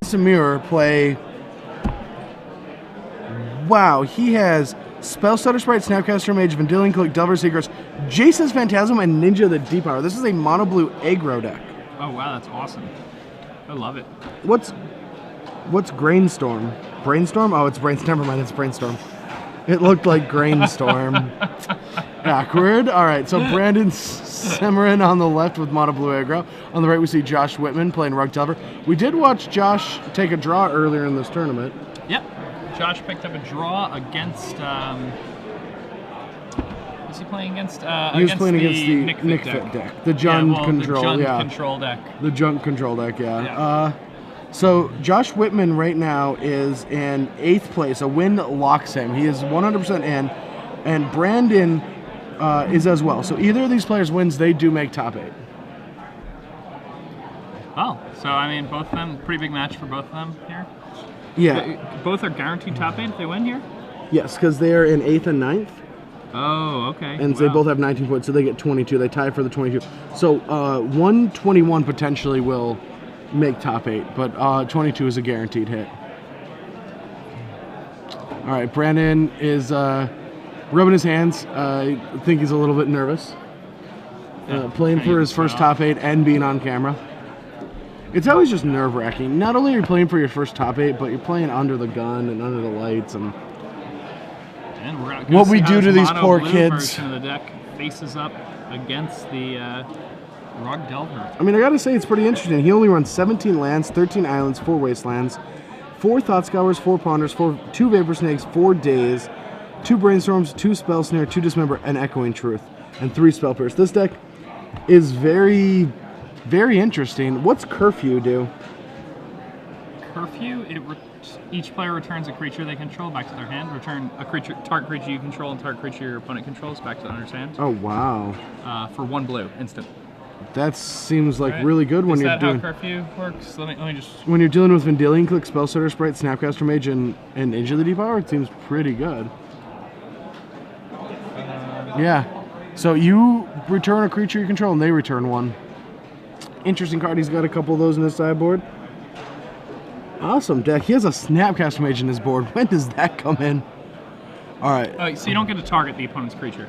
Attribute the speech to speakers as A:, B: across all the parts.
A: Semeran play... Wow, he has Spellstutter Sprite, Snapcaster Mage, Vendilion Cloak, Delver's Secrets, Jace's Phantasm, and Ninja the Deep Power. This is a mono blue aggro deck.
B: Oh wow, that's awesome. I love it.
A: What's Grainstorm? Brainstorm? Oh, it's Brainstorm. Never mind, it's Brainstorm. It looked like Grainstorm. Backward. All right, so Brandon Semeran on the left with mono blue aggro. On the right, we see Josh Wiitanen playing Rug Delver. We did watch Josh take a draw earlier in this tournament.
B: Yep. Josh picked up a draw against. Was he playing against?
A: He was playing against the Nick Fit deck. The Jund Control,
B: the Jund Control deck.
A: The Jund Control deck, yeah. So Josh Wiitanen right now is in 8th place. A win locks him. He is 100% in, and Brandon is as well. So either of these players wins, they do make top 8.
B: Oh, so I mean, both of them, pretty big match for both of them here.
A: Yeah.
B: Both are guaranteed top 8 if they win here?
A: Yes, because they are in 8th and 9th.
B: Oh, okay.
A: And they both have 19 points, so they get 22. They tie for the 22. So 121 potentially will make top 8, but 22 is a guaranteed hit. All right, Brandon is rubbing his hands. I think he's a little bit nervous. Playing for his first top 8 and being on camera. It's always just nerve-wracking. Not only are you playing for your first top 8, but you're playing under the gun and under the lights. And what we do to these poor kids.
B: Of the deck faces up against the Rug Delver.
A: I mean, I gotta say, it's pretty interesting. He only runs 17 lands, 13 islands, 4 wastelands, 4 Thought Scours, 4 Ponders, 2 Vapor Snakes, 4 Days, 2 Brainstorms, 2 Spell Snare, 2 Dismember, and Echoing Truth, and 3 Spell Pierce. This deck is very, very interesting. What's Curfew do?
B: Curfew, each player returns a creature they control back to their hand. Return a creature, target creature you control and target creature your opponent controls back to the owner's hand.
A: Oh wow!
B: For 1 blue, instant.
A: That seems like really good when you're doing.
B: Is that how Curfew works? Let me just.
A: When you're dealing with Vendilion Click, Spellstutter Sprite, Snapcaster Mage, and Ninja the Deep Power, it seems pretty good. Yeah. So you return a creature you control, and they return 1. Interesting card. He's got a couple of those in his sideboard. Awesome deck. He has a Snapcaster Mage in his board. When does that come in? All right.
B: Oh, so you don't get to target the opponent's creature.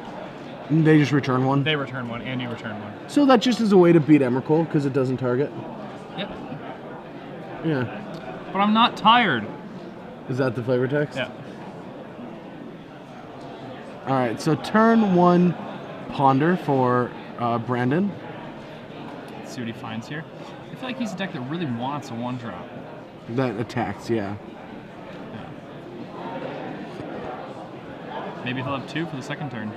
A: They just return 1?
B: They return 1, and you return 1.
A: So that just is a way to beat Emrakul, because it doesn't target?
B: Yep.
A: Yeah.
B: But I'm not tired.
A: Is that the flavor text?
B: Yeah.
A: All right, so turn 1 Ponder for Brandon.
B: Let's see what he finds here. I feel like he's a deck that really wants a 1-drop.
A: That attacks, yeah.
B: Maybe he'll have 2 for the second turn.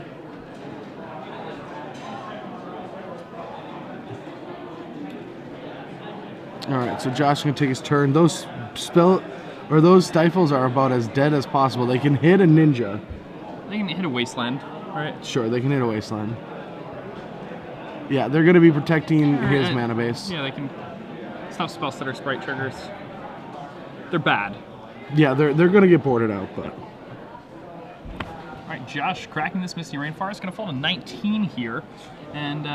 A: All right, so Josh is gonna take his turn. Those stifles are about as dead as possible. They can hit a ninja.
B: They can hit a wasteland, right?
A: Sure, they can hit a wasteland. Yeah, they're gonna be protecting his mana base.
B: Yeah, they can stop Spellstutter Sprite triggers. They're bad.
A: Yeah, they're gonna get boarded out, but.
B: All right, Josh cracking this Misty Rainforest, gonna fall to 19 here, and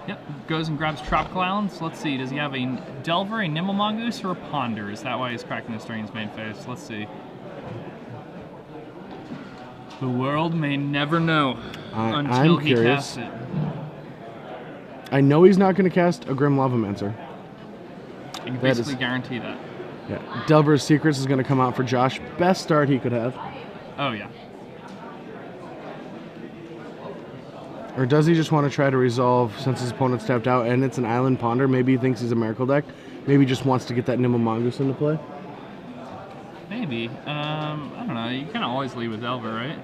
B: yep, goes and grabs Tropical Islands. Let's see, does he have a Delver, a Nimble Mongoose, or a Ponder? Is that why he's cracking this during his main phase? Let's see. The world may never know until he casts it.
A: I know he's not going to cast a Grim Lavamancer.
B: You can basically guarantee that.
A: Yeah, Delver's Secrets is going to come out for Josh. Best start he could have.
B: Oh, yeah.
A: Or does he just want to try to resolve since his opponent's tapped out and it's an Island Ponder? Maybe he thinks he's a Miracle deck. Maybe he just wants to get that Nimble Mongoose into play.
B: Maybe. I don't know. You kind of always lead with Delver, right?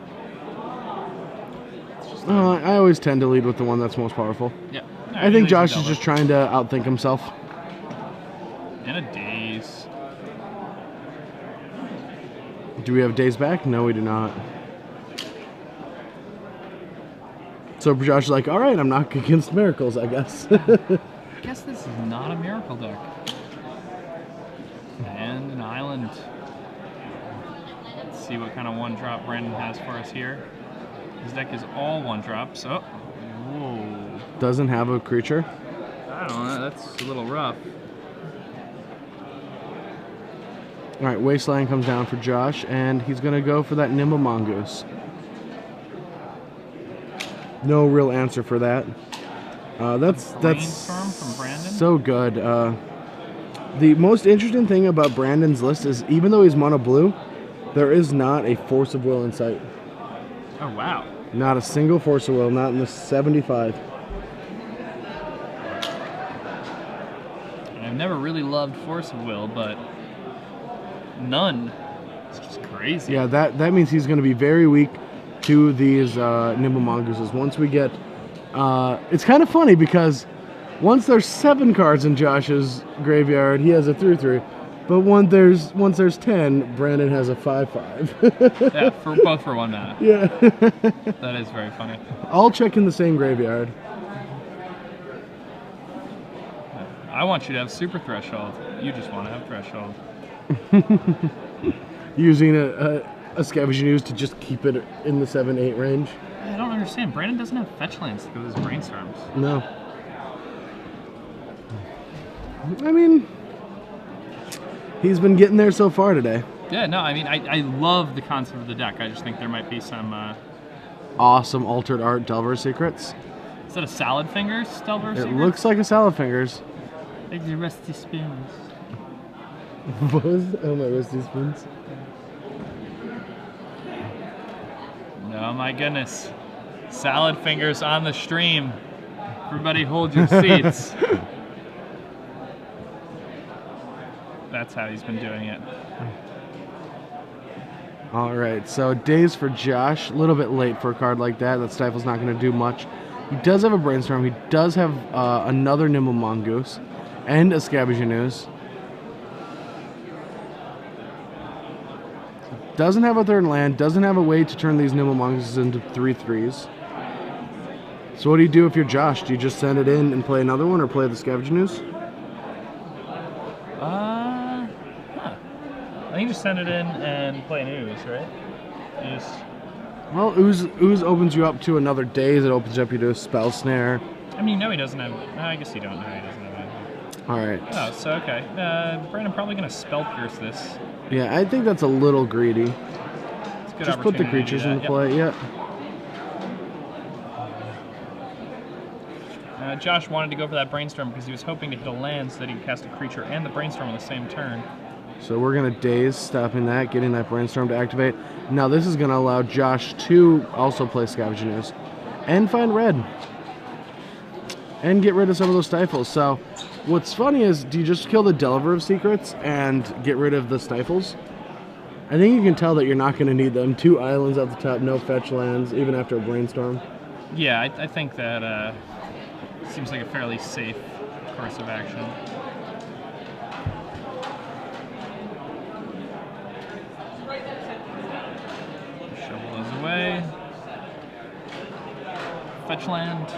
A: I always tend to lead with the one that's most powerful.
B: Yeah.
A: I think Josh is just trying to outthink himself.
B: In a daze.
A: Do we have days back? No, we do not. So Josh is like, all right, I'm not against miracles, I guess.
B: I guess this is not a Miracle deck. And an island. Let's see what kind of 1-drop Brandon has for us here. His deck is all 1-drops. Oh, whoa.
A: Doesn't have a creature?
B: I don't know, that's a little rough.
A: All right, Wasteland comes down for Josh, and he's going to go for that Nimble Mongoose. No real answer for that. That's
B: Brainstorm from Brandon?
A: so good. The most interesting thing about Brandon's list is even though he's mono blue, there is not a Force of Will in sight.
B: Oh, wow.
A: Not a single Force of Will, not in the 75.
B: I've never really loved Force of Will, but none. It's just crazy.
A: Yeah, that means he's going to be very weak to these Nimble Mongooses. Once we get... it's kind of funny because once there's 7 cards in Josh's graveyard, he has a 3/3. But once there's 10, Brandon has a 5/5.
B: Yeah, both for 1 mana.
A: Yeah.
B: That is very funny.
A: All check in the same graveyard.
B: I want you to have Super Threshold. You just want to have Threshold.
A: Using a Scavenging Ooze to just keep it in the 7-8 range.
B: I don't understand. Brandon doesn't have fetch lands to go with his Brainstorms.
A: No. I mean, he's been getting there so far today.
B: Yeah, no, I mean, I love the concept of the deck. I just think there might be some...
A: Awesome altered art Delver Secrets.
B: Is that a Salad Fingers Delver Secrets?
A: It looks like a Salad Fingers.
B: Like the Rusty Spoons.
A: What was it? Oh, my Rusty Spoons.
B: Oh my goodness. Salad Fingers on the stream. Everybody hold your seats. That's how he's been doing it.
A: All right, so days for Josh. A little bit late for a card like that. That Stifle's not going to do much. He does have a Brainstorm. He does have another Nimble Mongoose and a Scavenging Ooze. Doesn't have a 3rd land. Doesn't have a way to turn these Nimble Mongooses into 3/3s. So what do you do if you're Josh? Do you just send it in and play another one or play the Scavenging Ooze?
B: I think you just send it in and play an Ooze, right? You just...
A: Well, Ooze opens you up to another Daze. It opens up you to a Spell Snare.
B: I mean, you know he doesn't have... No, I guess you don't know he doesn't have anything.
A: All right.
B: Oh, so okay. Brandon probably going to Spell Pierce this.
A: Yeah, I think that's a little greedy.
B: It's a good
A: Just put the
B: opportunity to do
A: creatures
B: that.
A: into play, yeah.
B: Josh wanted to go for that Brainstorm because he was hoping to hit a land so that he could cast a creature and the Brainstorm on the same turn.
A: So we're going to Daze, stopping that, getting that Brainstorm to activate. Now this is going to allow Josh to also play Scavenging Ooze and find red. And get rid of some of those Stifles. So what's funny is, do you just kill the Delver of Secrets and get rid of the Stifles? I think you can tell that you're not going to need them. 2 islands at the top, no fetch lands, even after a Brainstorm.
B: Yeah, I think that seems like a fairly safe course of action. Shovel those away. Fetch land.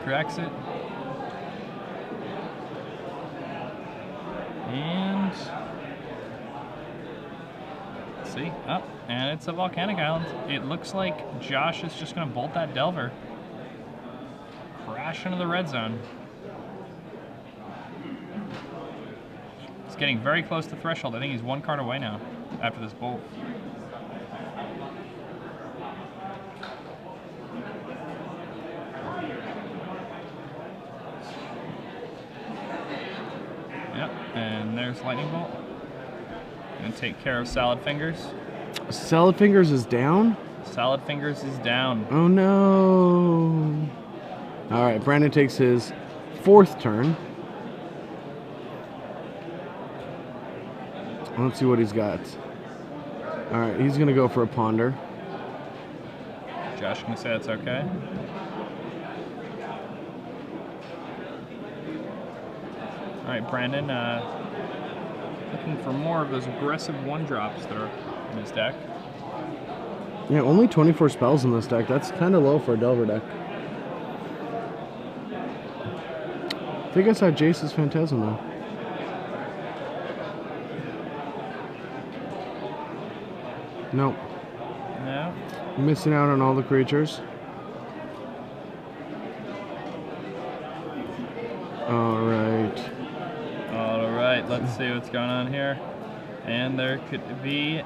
B: Corrects it. And let's see. Oh, and it's a volcanic island. It looks like Josh is just going to bolt that Delver. Crash into the red zone. It's getting very close to threshold. I think he's 1 card away now after this bolt. Yep, and there's Lightning Bolt. Gonna take care of Salad Fingers.
A: Salad Fingers is down?
B: Salad Fingers is down.
A: Oh no. All right, Brandon takes his 4th turn. Let's see what he's got. All right, he's going to go for a Ponder.
B: Josh can say that's okay. All right, Brandon, looking for more of those aggressive 1-drops that are in his deck.
A: Yeah, only 24 spells in this deck. That's kind of low for a Delver deck. I think I saw Jace's Phantasm though. Nope.
B: No.
A: Missing out on all the creatures. Alright.
B: right, let's see what's going on here. And there could be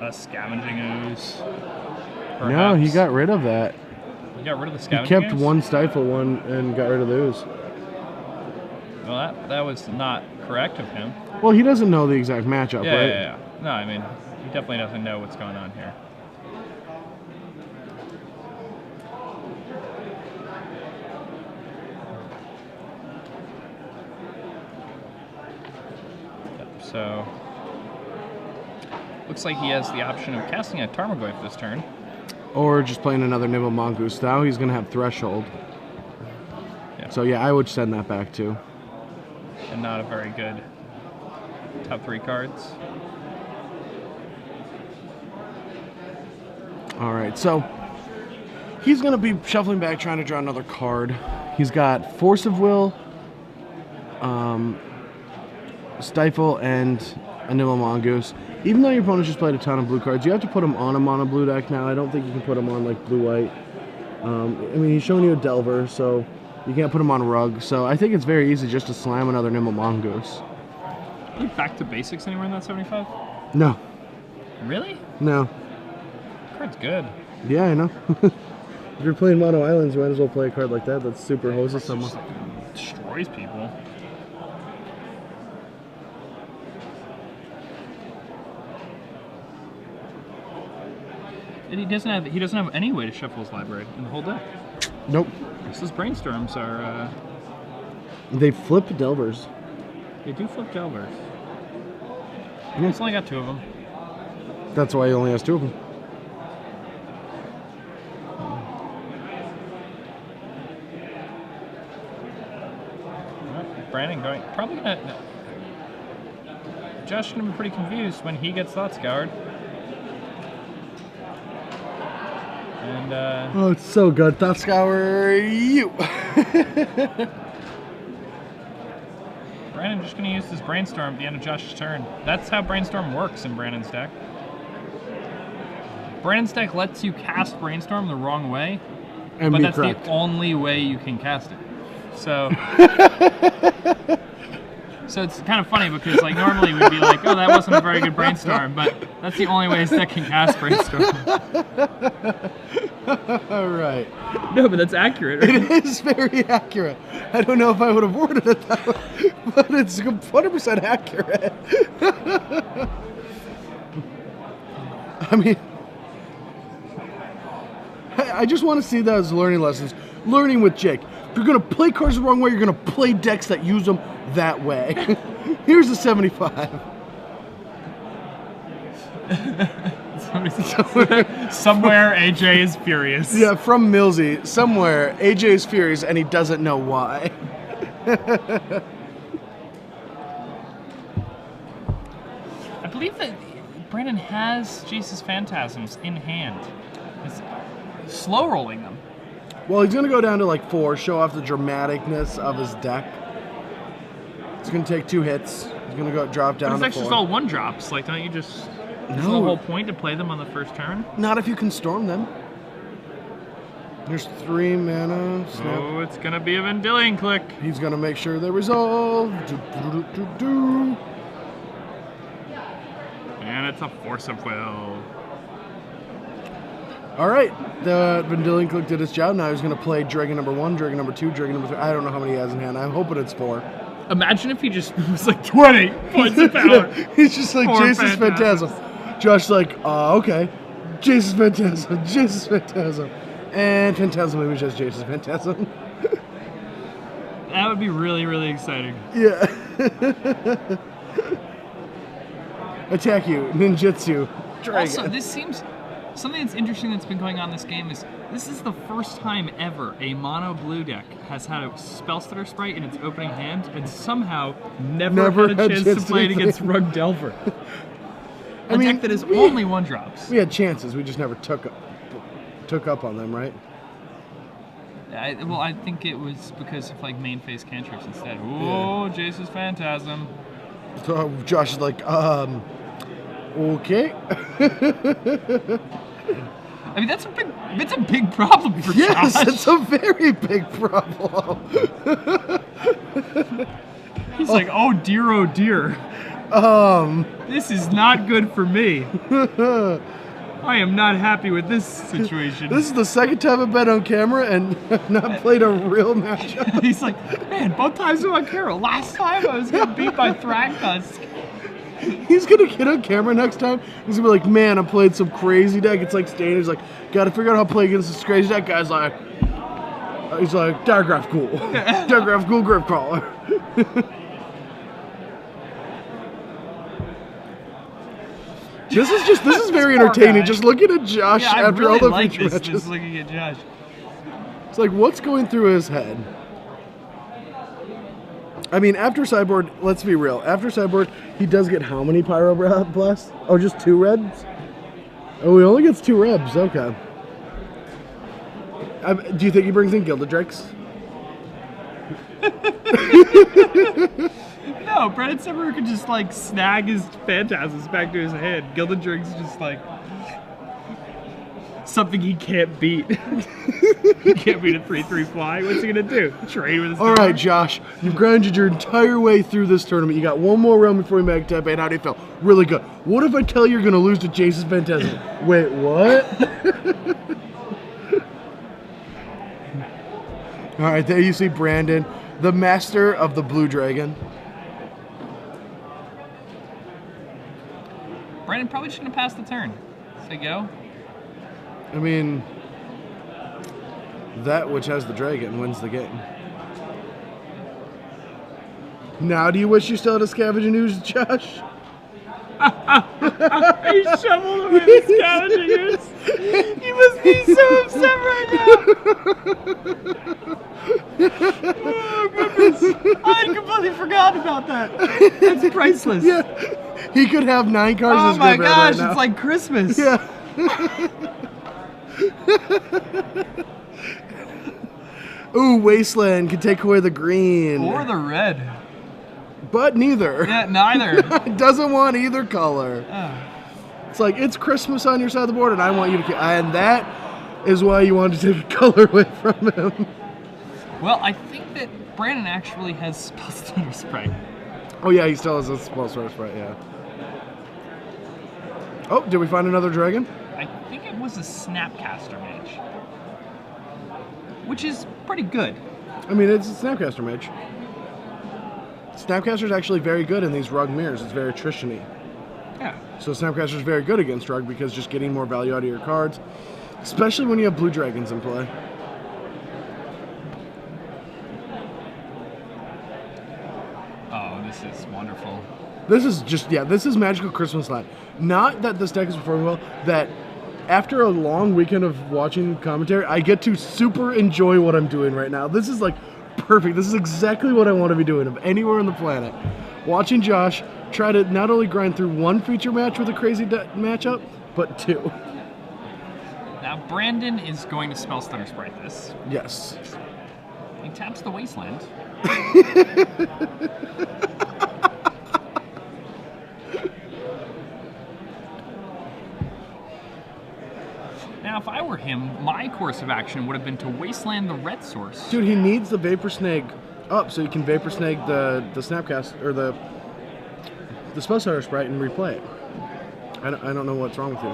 B: a scavenging ooze. Perhaps.
A: No, he got rid of that.
B: He got rid of the
A: He
B: scavenging
A: kept
B: ooze?
A: one stifle one and got rid of the ooze.
B: Well, that was not correct of him.
A: Well, he doesn't know the exact matchup, right?
B: Yeah. No, I mean, he definitely doesn't know what's going on here. So, looks like he has the option of casting a Tarmogoyf this turn.
A: Or just playing another Nimble Mongoose. Now he's going to have Threshold.
B: Yeah.
A: So yeah, I would send that back too.
B: And not a very good top 3 cards.
A: All right, so he's going to be shuffling back, trying to draw another card. He's got Force of Will, Stifle, and a Nimble Mongoose. Even though your opponent just played a ton of blue cards, you have to put him on a mono blue deck now. I don't think you can put him on like blue-white. I mean, he's showing you a Delver, so you can't put him on Rug. So I think it's very easy just to slam another Nimble Mongoose.
B: Are you back to basics anywhere in that 75?
A: No.
B: Really?
A: No.
B: Card's good.
A: Yeah, I know. If you're playing Mono Islands, you might as well play a card like that that super hoses someone.
B: Destroys people. And he doesn't have any way to shuffle his library in the whole deck.
A: Nope.
B: So his brainstorms are
A: They flip Delvers.
B: they do flip Delvers.
A: Yeah.
B: He's only got 2 of them.
A: That's why he only has 2 of them.
B: Brandon probably gonna. Josh is gonna be pretty confused when he gets Thought Scoured. And
A: Oh, it's so good. Thought Scour you.
B: Brandon just gonna use his Brainstorm at the end of Josh's turn. That's how Brainstorm works in Brandon's deck. Brandon's deck lets you cast Brainstorm the wrong way,
A: And
B: but
A: be
B: that's
A: correct.
B: the only way you can cast it. So, so it's kind of funny because like normally we'd be like, oh, that wasn't a very good Brainstorm, but that's the only way his deck can cast Brainstorm.
A: All right.
B: No, but that's accurate. Right?
A: It is very accurate. I don't know if I would have worded it that way, but it's 100% accurate. I mean, I just want to see that as learning lessons. Learning with Jake. If you're going to play cards the wrong way, you're going to play decks that use them that way. Here's a 75.
B: Somewhere AJ is furious.
A: Yeah, from Millsy. Somewhere AJ is furious and he doesn't know why.
B: I believe that Brandon has Jace's Phantasms in hand. He's slow rolling them.
A: Well, he's going to go down to like 4, show off the dramaticness of his deck. It's going to take 2 hits. He's going to go drop down
B: But
A: to
B: it's
A: 4.
B: just all 1-drops. Like, don't you just... Isn't the whole point to play them on the first turn?
A: Not if you can storm them. There's 3 mana. Snap.
B: Oh, it's going to be a Vendilion Click.
A: He's going to make sure they resolve. Do.
B: And it's a Force of Will.
A: All right. The Vendilion Click did its job. Now he's going to play Dragon number 1, Dragon number 2, Dragon number 3. I don't know how many he has in hand. I'm hoping it's 4.
B: Imagine if he just was like 20 points of power.
A: He's just like,
B: 4
A: Jason's
B: Phantasms.
A: Phantasm. Josh's like, okay. Jason's Phantasm. Jason's Phantasm. And Phantasm Image has Jason's Phantasm.
B: That would be really, really exciting.
A: Yeah. Attack you. Ninjutsu. Dragon.
B: Also, this seems... Something that's interesting that's been going on in this game is this is the first time ever a mono blue deck has had a Spellstutter Sprite in its opening hand and somehow never had a chance to play it against Rug Delver. A deck that is only 1-drops.
A: We had chances. We just never took up on them, right?
B: I think it was because of like main phase cantrips instead. Oh, yeah. Jace's Phantasm.
A: So Josh is like, okay.
B: I mean, it's a big problem for
A: Yes,
B: Josh.
A: it's a very big problem.
B: He's like, oh dear. This is not good for me. I am not happy with this situation.
A: This is the second time I've been on camera and not played a real matchup.
B: He's like, man, both times I'm on camera. Last time I was getting beat by Thragtusk.
A: He's gonna get on camera next time. He's gonna be like, man, I played some crazy deck. It's like Stain. He's like, gotta figure out how to play against this crazy deck. Guy's like, Diagraph Ghoul. Diagraph Ghoul Grip Crawler. This is very entertaining.
B: Guy.
A: Just looking at Josh after
B: really
A: all the
B: like
A: feature
B: this,
A: matches.
B: just looking at Josh.
A: It's like, what's going through his head? I mean, after Sideboard, let's be real. After Sideboard, he does get how many Pyro Blasts? Oh, just 2 reds? Oh, he only gets 2 rebs. Okay. Do you think he brings in Gilded Drakes?
B: No, Brennan Semeran could just like snag his Phantasms back to his hand. Gilded Drake's just like something he can't beat. He can't beat a 3/3 fly. What's he gonna do? Trade with his
A: All right, Josh, you've grinded your entire way through this tournament. You got one more round before you make tap 8. How do you feel? Really good. What if I tell you you're gonna lose to Jace's Phantasm? Wait, what? All right, there you see Brandon, the master of the Blue Dragon.
B: Brandon probably shouldn't have passed the turn. Say go.
A: I mean, that which has the dragon wins the game. Now, do you wish you still had a Scavenging Ooze, Josh?
B: He shoveled away the Scavenging Ooze. He must be so upset right now. Oh, goodness. I had completely forgotten about that. That's priceless.
A: Yeah. He could have 9 cards in
B: Oh
A: his
B: my
A: graveyard
B: gosh,
A: right now.
B: it's like Christmas.
A: Yeah. Ooh, Wasteland can take away the green.
B: Or the red.
A: But neither.
B: Yeah, neither.
A: Doesn't want either color.
B: Oh.
A: It's like, it's Christmas on your side of the board, and I want you to... And that is why you wanted to take a color away from him.
B: Well, I think that Brandon actually has Spellstutter Sprite.
A: Oh, yeah, he still has a small source, right? Yeah. Oh, did we find another dragon?
B: I think it was a Snapcaster Mage. Which is pretty good.
A: I mean, it's a Snapcaster Mage. Snapcaster's actually very good in these Rug Mirrors. It's very attrition-y.
B: Yeah.
A: So Snapcaster's very good against Rug because just getting more value out of your cards, especially when you have blue dragons in play.
B: Oh, this is wonderful.
A: This is just, yeah, this is Magical Christmas Land. Not that this deck is performing well, that after a long weekend of watching commentary, I get to super enjoy what I'm doing right now. This is like perfect. This is exactly what I want to be doing of anywhere on the planet. Watching Josh try to not only grind through one feature match with a crazy matchup, but 2.
B: Now, Brandon is going to Spellstutter Sprite this.
A: Yes.
B: He taps the Wasteland. Now, if I were him, my course of action would have been to Wasteland the red source.
A: Dude, he needs the Vapor Snake up so he can Vapor Snake the Snapcast, or the Spellstutter Sprite and replay it. I don't know what's wrong with you.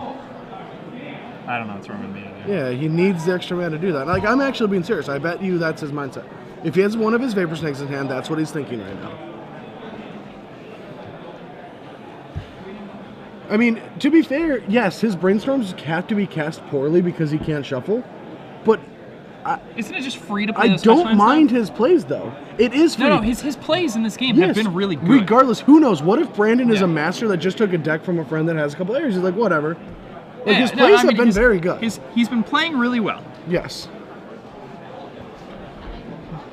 B: I don't know what's wrong with me either.
A: Yeah, he needs the extra mana to do that. Like, I'm actually being serious. I bet you that's his mindset. If he has one of his Vapor Snakes in hand, that's what he's thinking right now. I mean, to be fair, yes, his Brainstorms have to be cast poorly because he can't shuffle, but
B: Isn't it just free to play
A: I don't mind his plays, though. It is free.
B: No, his plays in this game have been really good.
A: Regardless, who knows? What if Brandon is a master that just took a deck from a friend that has a couple errors? He's like, whatever. Like, his plays have been very good.
B: He's been playing really well.
A: Yes.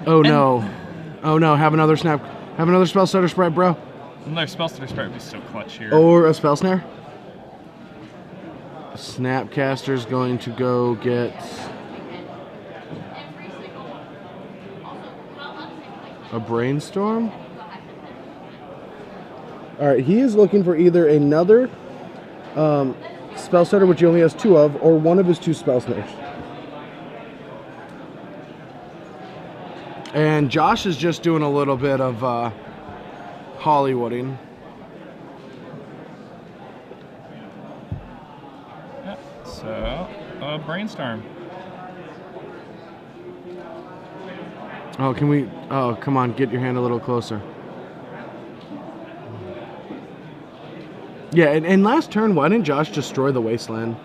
A: Oh no. Oh no, have another Spellstutter Sprite, bro.
B: Another Spellstutter Sprite would be so clutch here.
A: Or a Spell Snare. Snapcaster's going to go get a Brainstorm. Alright, he is looking for either another Spellstutter, which he only has 2 of, or one of his 2 Spell Snares. And Josh is just doing a little bit of Hollywooding.
B: Yep. So, Brainstorm.
A: Oh, can we? Oh, come on, get your hand a little closer. Yeah, and last turn, why didn't Josh destroy the Wasteland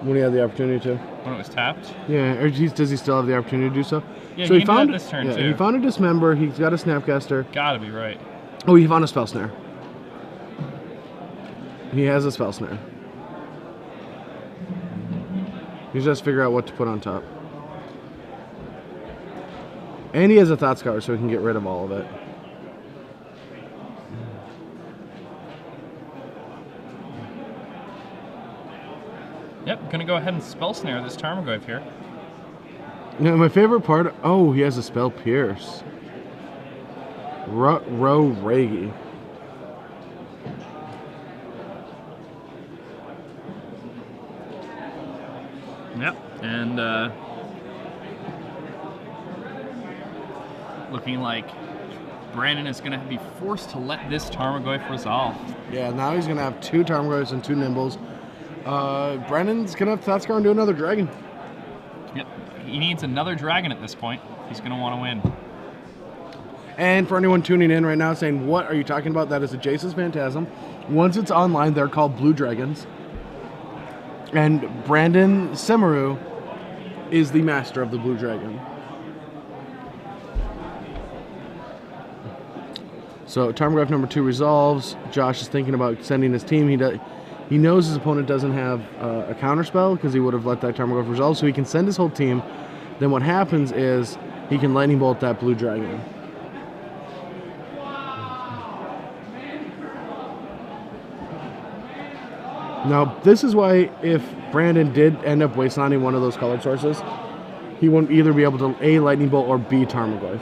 A: when he had the opportunity to?
B: When it was tapped?
A: Yeah, or does he still have the opportunity to do so?
B: Yeah,
A: so
B: he
A: he found
B: this turn too.
A: He found a Dismember. He's got a Snapcaster.
B: Gotta be right.
A: Oh, he found a Spell Snare. He has a Spell Snare. He's just figure out what to put on top. And he has a Thought Scour, so he can get rid of all of it.
B: Yep, gonna go ahead and Spell Snare this Tarmogoyf here.
A: Now, my favorite part... Oh, he has a Spell Pierce. Regi.
B: Yep, and looking like Brandon is gonna be forced to let this Tarmogoyf resolve.
A: Yeah, now he's gonna have 2 Tarmogoyfs and 2 Nimbles. Brandon's gonna have Thought Scour and do another Dragon.
B: Yep, he needs another Dragon at this point. He's gonna want to win.
A: And for anyone tuning in right now saying, what are you talking about? That is a Jace's Phantasm. Once it's online, they're called Blue Dragons. And Brandon Semeran is the master of the Blue Dragon. So Tarmogoyf number 2 resolves. Josh is thinking about sending his team. He knows his opponent doesn't have a counterspell because he would have let that Tarmogoyf resolve, so he can send his whole team. Then what happens is he can Lightning Bolt that Blue Dragon. Now, this is why if Brandon did end up wastelanding one of those colored sources, he wouldn't either be able to A, Lightning Bolt, or B, Tarmogoyf.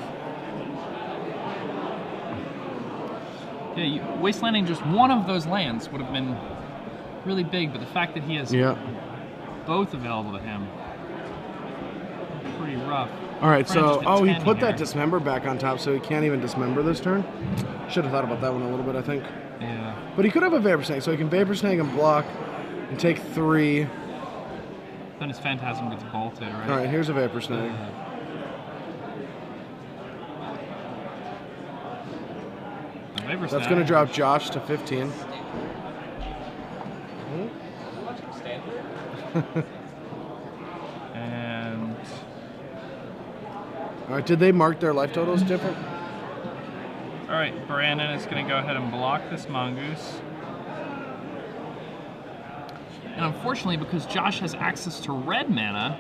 B: Yeah, wastelanding just one of those lands would have been really big, but the fact that he has both available to him, pretty rough.
A: All right, so, he put
B: here.
A: that Dismember back on top, so he can't even Dismember this turn. Should have thought about that one a little bit, I think.
B: Yeah.
A: But he could have a Vapor Snake, so he can Vapor Snake and block and take 3.
B: Then his Phantasm gets bolted, right?
A: All right, here's a Vapor Snake. That's going to drop Josh to 15.
B: And
A: all right, did they mark their life totals different?
B: All right, Brandon is going to go ahead and block this Mongoose. And unfortunately, because Josh has access to red mana,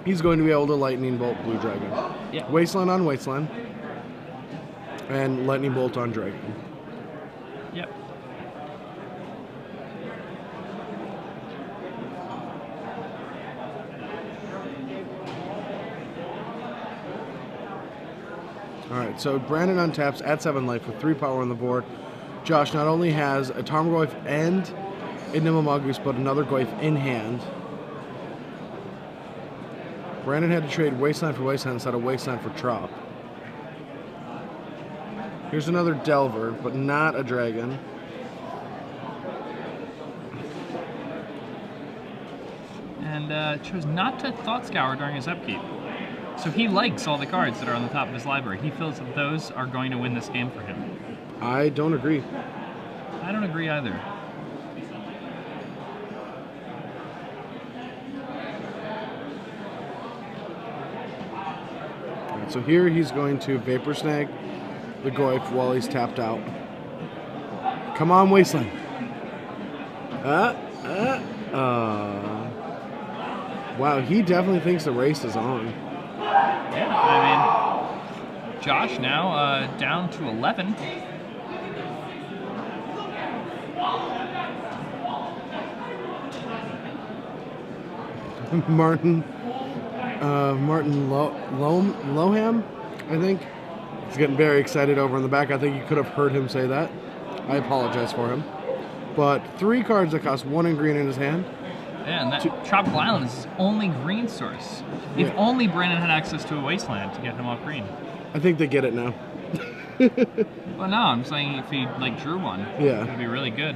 A: he's going to be able to Lightning Bolt Blue Dragon.
B: Yeah.
A: Wasteland on Wasteland. And Lightning Bolt on Dragon.
B: Yep.
A: Alright, so Brandon untaps at 7 life with 3 power on the board. Josh not only has a Tarmogoyf and a Nimble Mongoose, but another Goyf in hand. Brandon had to trade Wasteland for Wasteland instead of Wasteland for Trop. Here's another Delver, but not a Dragon.
B: And chose not to Thought Scour during his upkeep. So he likes all the cards that are on the top of his library. He feels that those are going to win this game for him.
A: I don't agree.
B: I don't agree either.
A: Right, so here he's going to Vapor Snag the Goyf while he's tapped out. Come on, Wasteland. Wow, he definitely thinks the race is on.
B: Yeah, I mean, Josh now down to 11.
A: Martin Loham, I think. He's getting very excited over in the back. I think you could have heard him say that. I apologize for him. But 3 cards that cost 1 in green in his hand.
B: Yeah, and that Tropical Island is his only green source. If only Brandon had access to a Wasteland to get him off green.
A: I think they get it now.
B: Well, no, I'm saying if he like drew one,
A: Yeah.
B: it'd be really good.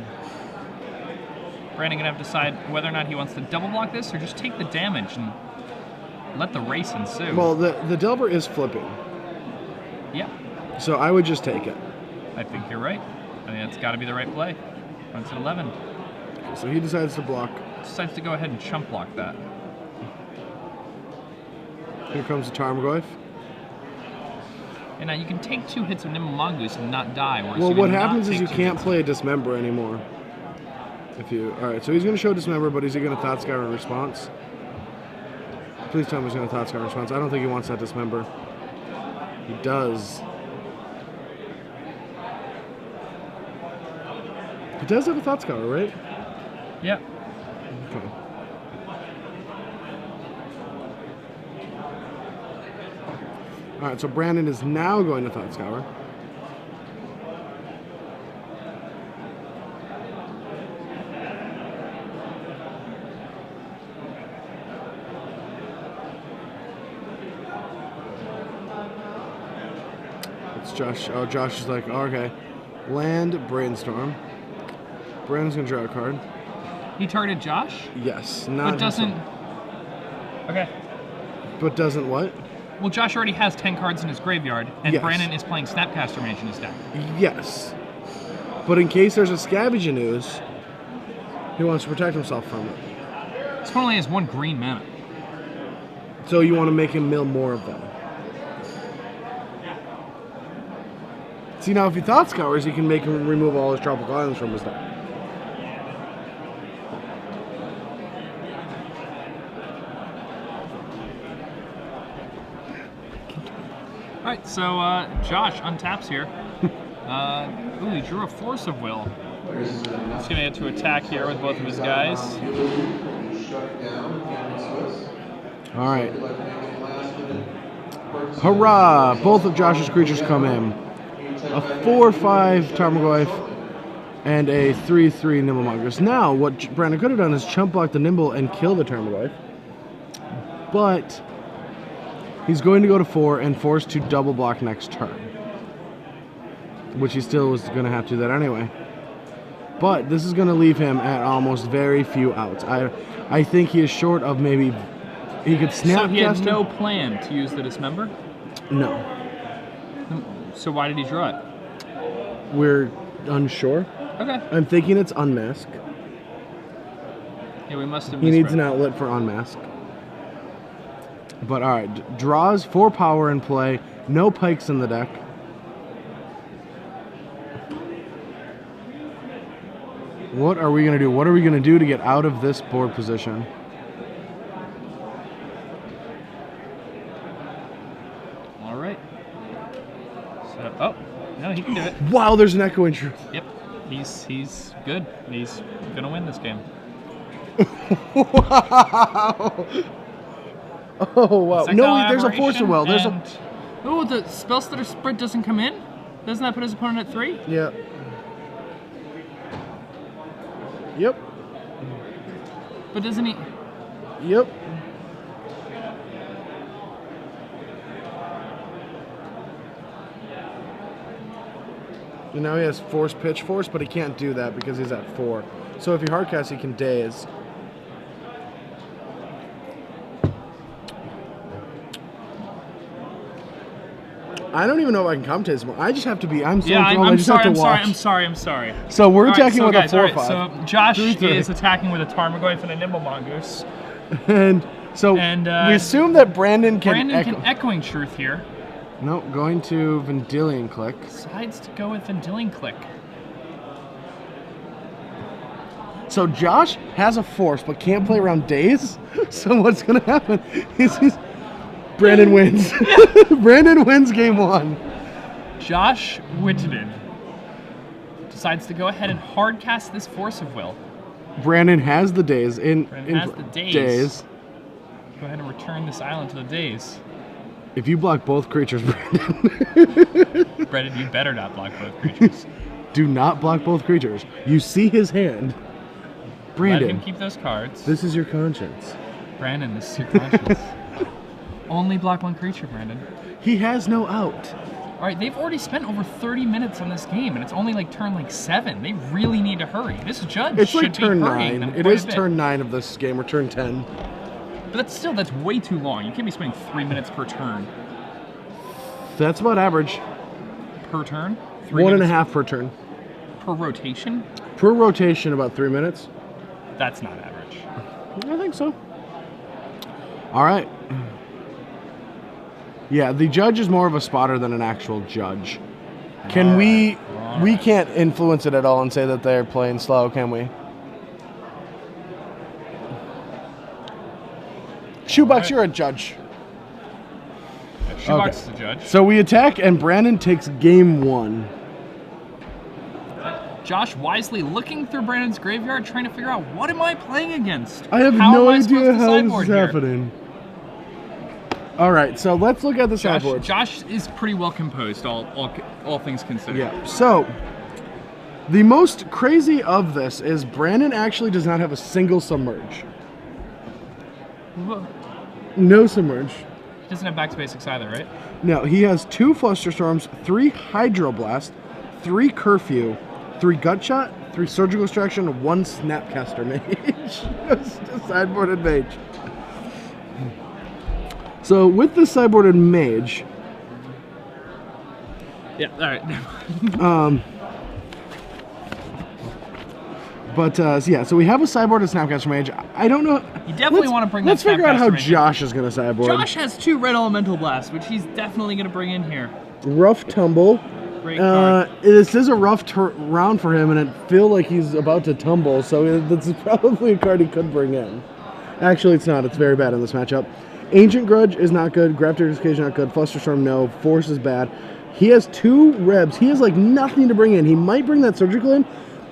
B: Brandon gonna have to decide whether or not he wants to double block this or just take the damage and let the race ensue.
A: Well, the Delver is flipping,
B: Yeah,
A: so I would just take it.
B: I think you're right. I think that's got to be the right play. Runs at 11.
A: So he decides to block.
B: Decides to go ahead and chump block that.
A: Here comes the Tarmogoyf.
B: And now you can take 2 hits of Nimble Mongoose and not die.
A: Well, what happens is you can't play a Dismember anymore. All right, so he's going to show Dismember, but is he going to Thought Scour in response? Please tell me he's going to Thought Scour in response. I don't think he wants that Dismember. He does. He does have a Thought Scour, right?
B: Yeah.
A: Okay. All right, so Brandon is now going to Thought Scour. It's Josh. Oh, Josh is like, oh, okay. Land, Brainstorm. Brandon's going to draw a card.
B: He targeted Josh?
A: Yes. Not
B: But doesn't...
A: himself.
B: Okay.
A: But doesn't what?
B: Well, Josh already has 10 cards in his graveyard, and
A: Yes.
B: Brandon is playing Snapcaster Mage in his deck.
A: Yes. But in case there's a Scavenging Ooze, he wants to protect himself from it.
B: This one only has 1 green mana.
A: So you want to make him mill more of them. See, now if he Thought Scours, he can make him remove all his Tropical Islands from his deck.
B: Alright, so Josh untaps here. Ooh, he drew a Force of Will. He's going to get to attack here with both of his guys.
A: All right. Hurrah! Both of Josh's creatures come in. A 4/5 Tarmogoyf and a 3/3 Nimble Mongoose. Now, what Brandon could have done is chump block the Nimble and kill the Tarmogoyf. But he's going to go to 4 and force to double block next turn. Which he still was going to have to do that anyway. But this is going to leave him at almost very few outs. I think he is short of maybe... He could Snapcaster.
B: So he had no plan to use the Dismember?
A: No.
B: So why did he draw it?
A: We're unsure.
B: Okay.
A: I'm thinking it's Unmask.
B: Yeah, we must have
A: He needs
B: misread.
A: an outlet for Unmask. But alright, draws 4 power in play. No pikes in the deck. What are we going to do? What are we going to do to get out of this board position?
B: All right. So, oh, no, he can do it.
A: Wow, there's an Echoing Truth.
B: Yep. He's good. He's going to win this game.
A: Wow. Oh, wow. No, wait, there's a Force of Will. There's a...
B: Oh, the Spellstutter Sprint doesn't come in? Doesn't that put his opponent at 3?
A: Yeah. Yep.
B: But doesn't he...
A: Yep. And now he has Force Pitch Force, but he can't do that because he's at 4. So if he hardcasts, he can daze. I don't even know if I can commentate this more. I just have to be. I'm so enthralled. I just have to watch.
B: I'm sorry.
A: So we're
B: All right,
A: attacking
B: so
A: with
B: guys,
A: a 4/5.
B: all right, so Josh
A: 3/3.
B: is attacking with a Tarmogoyf and a Nimble Mongoose.
A: And so
B: And,
A: we assume that Brandon can.
B: Brandon can Echoing Truth here.
A: No, going to Vendilion Click.
B: Decides to go with Vendilion Click.
A: So Josh has a Force, but can't play around days. So what's going to happen is Brandon wins. Brandon wins game 1.
B: Josh Wiitanen decides to go ahead and hardcast this Force of Will.
A: Brandon has the days.
B: Brandon has the days. Go ahead and return this island to the days.
A: If you block both creatures, Brandon.
B: Brandon, you better not block both creatures.
A: Do not block both creatures. You see his hand. Brandon.
B: Let him keep those cards.
A: This is your conscience.
B: Brandon, this is your conscience. Only block one creature, Brandon.
A: He has no out.
B: All right, they've already spent over 30 minutes on this game, and it's only like turn like 7. They really need to hurry. This judge
A: It's
B: should
A: like turn
B: be hurrying
A: 9.
B: them
A: It
B: quite
A: is
B: a bit.
A: turn 9 of this game, or turn 10.
B: But that's way too long. You can't be spending 3 minutes per turn.
A: That's about average.
B: Per turn?
A: 1.5 per turn.
B: Per rotation?
A: Per rotation, about 3 minutes.
B: That's not average.
A: I think so. All right. Yeah, the judge is more of a spotter than an actual judge. Can we can't influence it at all and say that they're playing slow, can we? Shoebox, you're a judge.
B: Shoebox is a judge.
A: So we attack, and Brandon takes game 1.
B: Josh wisely looking through Brandon's graveyard, trying to figure out, what am I playing against?
A: I have
B: How
A: no
B: am I supposed
A: idea
B: to
A: how this
B: sideboard
A: is
B: here?
A: happening. All right, so let's look at the sideboard.
B: Josh is pretty well composed, all things considered.
A: Yeah, so the most crazy of this is Brandon actually does not have a single submerge. No submerge.
B: He doesn't have back to basics either, right?
A: No, he has 2 Flusterstorms, 3 Hydroblast, 3 Curfew, 3 Gutshot, 3 Surgical Extraction, 1 Snapcaster Mage. Just a sideboarded mage. So with the sideboarded mage,
B: yeah, all right.
A: Yeah, so we have a sideboarded Snapcaster Mage. I don't know.
B: You definitely want to bring that
A: Let's figure out how
B: Snapcaster Mage in.
A: Josh is going to sideboard.
B: Josh has 2 red elemental blasts, which he's definitely going to bring in here.
A: Rough Tumble.
B: Great card.
A: This is a rough round for him, and it feels like he's about to tumble, so that's probably a card he could bring in. Actually, it's not. It's very bad in this matchup. Ancient Grudge is not good. Grafdigger's Cage not good. Flusterstorm, no. Force is bad. He has 2 Rebs. He has like nothing to bring in. He might bring that Surgical in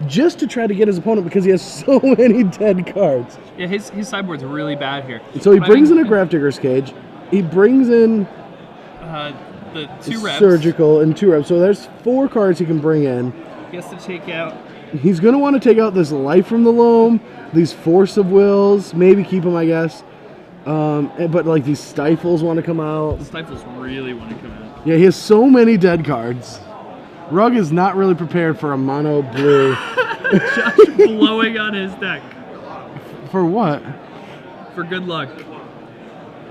A: just to try to get his opponent because he has so many dead cards.
B: Yeah, his sideboard's really bad here.
A: So he brings in a Grafdigger's Cage. He brings in
B: the 2 reps.
A: Surgical and 2 Rebs. So there's 4 cards he can bring in.
B: He has to take out.
A: He's going to want to take out this Life from the Loam, these Force of Wills, maybe keep them, I guess. But like these Stifles want to come out.
B: The Stifles really want to come out.
A: Yeah, he has so many dead cards. Rug is not really prepared for a mono blue.
B: Josh blowing on his deck.
A: For what?
B: For good luck.